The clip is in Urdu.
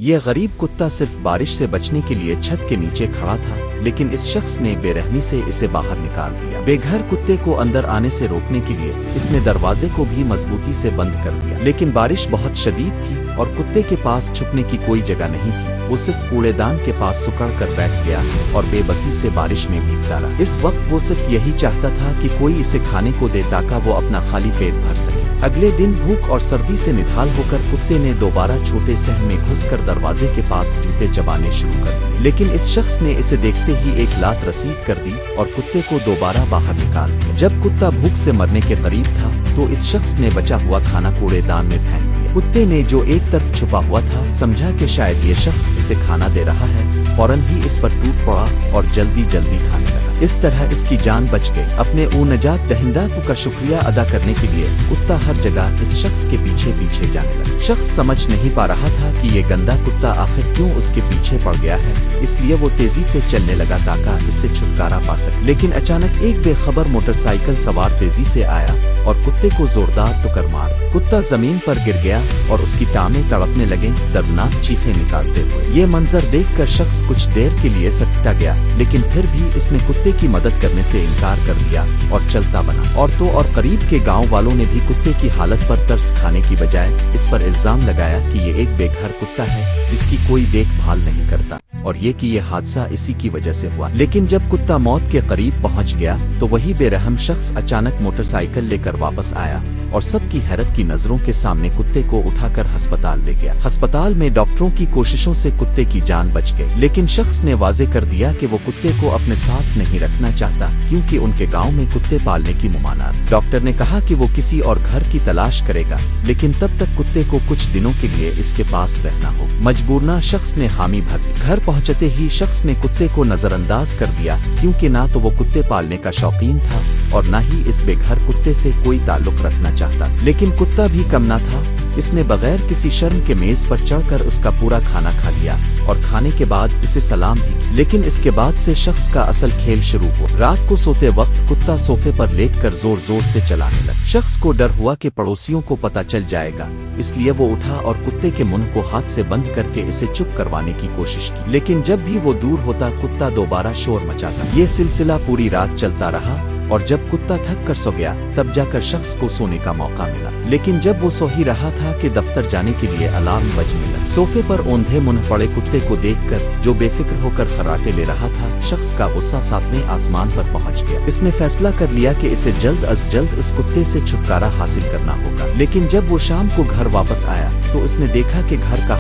یہ غریب کتا صرف بارش سے بچنے کے لیے چھت کے نیچے کھڑا تھا، لیکن اس شخص نے بے رحمی سے اسے باہر نکال دیا۔ بے گھر کتے کو اندر آنے سے روکنے کے لیے اس نے دروازے کو بھی مضبوطی سے بند کر دیا، لیکن بارش بہت شدید تھی اور کتے کے پاس چھپنے کی کوئی جگہ نہیں تھی۔ وہ صرف کوڑے دان کے پاس سکڑ کر بیٹھ گیا اور بے بسی سے بارش میں بھیگ ڈالا۔ اس وقت وہ صرف یہی چاہتا تھا کہ کوئی اسے کھانے کو دے تاکہ وہ اپنا خالی پیٹ بھر سکے۔ اگلے دن بھوک اور سردی سے نڈھال ہو کر کتے نے دوبارہ چھوٹے صحن میں گھس کر دروازے کے پاس جوتے چبانے شروع کر دیے، لیکن اس شخص نے اسے دیکھتے ہی ایک لات رسید کر دی اور کتے کو دوبارہ باہر نکال دیا۔ جب کتا بھوک سے مرنے کے قریب تھا تو اس شخص نے بچا ہوا کھانا کوڑے دان میں پھینک دیا۔ کتے نے جو ایک طرف چھپا ہوا تھا سمجھا کہ شاید یہ شخص اسے کھانا دے رہا ہے، فوراً ہی اس پر ٹوٹ پڑا اور جلدی کھانے لگا۔ اس طرح اس کی جان بچ گئی۔ اپنے نجات دہندہ کا شکریہ ادا کرنے کے لیے کتا ہر جگہ اس شخص کے پیچھے جانے لگا۔ شخص سمجھ نہیں پا رہا تھا کہ یہ گندا کتا آخر کیوں اس کے پیچھے پڑ گیا ہے، اس لیے وہ تیزی سے چلنے لگا تاکہ اس سے چھٹکارا پا سکے۔ لیکن اچانک ایک بے خبر موٹر سائیکل سوار تیزی سے آیا اور کتے کو زوردار ٹکر مار دی۔ کتا زمین پر گر گیا اور اس کی ٹانگیں تڑپنے لگیں، دردناک چیخیں نکالتے ہوئے۔ یہ منظر دیکھ کر شخص کچھ دیر کے لیے سکتا گیا، لیکن پھر بھی اس نے کتے کی مدد کرنے سے انکار کر دیا اور چلتا بنا۔ عورتوں اور قریب کے گاؤں والوں نے بھی کتے کی حالت پر ترس کھانے کی بجائے اس پر الزام لگایا کہ یہ ایک بے گھر کتا ہے جس کی کوئی دیکھ بھال نہیں کرتا، اور یہ حادثہ اسی کی وجہ سے ہوا۔ لیکن جب کتا موت کے قریب پہنچ گیا تو وہی بے رحم شخص اچانک موٹر سائیکل لے کر واپس آیا اور سب کی حیرت کی نظروں کے سامنے کتے کو اٹھا کر ہسپتال لے گیا۔ ہسپتال میں ڈاکٹروں کی کوششوں سے کتے کی جان بچ گئی، لیکن شخص نے واضح کر دیا کہ وہ کتے کو اپنے ساتھ نہیں رکھنا چاہتا کیونکہ ان کے گاؤں میں کتے پالنے کی ممانعت۔ ڈاکٹر نے کہا کہ وہ کسی اور گھر کی تلاش کرے گا، لیکن تب تک کتے کو کچھ دنوں کے لیے اس کے پاس رہنا ہو۔ مجبورنہ شخص نے حامی بھر دی۔ گھر پہنچتے ہی شخص نے کتے کو نظر انداز کر دیا کیونکہ نہ تو وہ کتے پالنے کا شوقین تھا اور نہ ہی اس بے گھر کتے سے کوئی تعلق رکھنا چاہتا۔ لیکن کتا بھی کم نہ تھا، اس نے بغیر کسی شرم کے میز پر چڑھ کر اس کا پورا کھانا کھا لیا اور کھانے کے بعد اسے سلام بھی کیا۔ لیکن اس کے بعد سے شخص کا اصل کھیل شروع ہوا۔ رات کو سوتے وقت کتا صوفے پر لیٹ کر زور سے چلانے لگا۔ شخص کو ڈر ہوا کہ پڑوسیوں کو پتہ چل جائے گا، اس لیے وہ اٹھا اور کتے کے منہ کو ہاتھ سے بند کر کے اسے چپ کروانے کی کوشش کی، لیکن جب بھی وہ دور ہوتا کتا دوبارہ شور مچاتا۔ یہ سلسلہ پوری رات چلتا رہا اور جب کتا تھک کر سو گیا تب جا کر شخص کو سونے کا موقع ملا، لیکن جب وہ سو ہی رہا تھا کہ دفتر جانے کے لیے الارم بجنے لگا۔ صوفے پر اوندھے منہ پڑے کتے کو دیکھ کر جو بے فکر ہو کر خراٹے لے رہا تھا، شخص کا غصہ 7ویں آسمان پر پہنچ گیا۔ اس نے فیصلہ کر لیا کہ اسے جلد از جلد اس کتے سے چھٹکارا حاصل کرنا ہوگا۔ لیکن جب وہ شام کو گھر واپس آیا تو اس نے دیکھا کہ گھر کا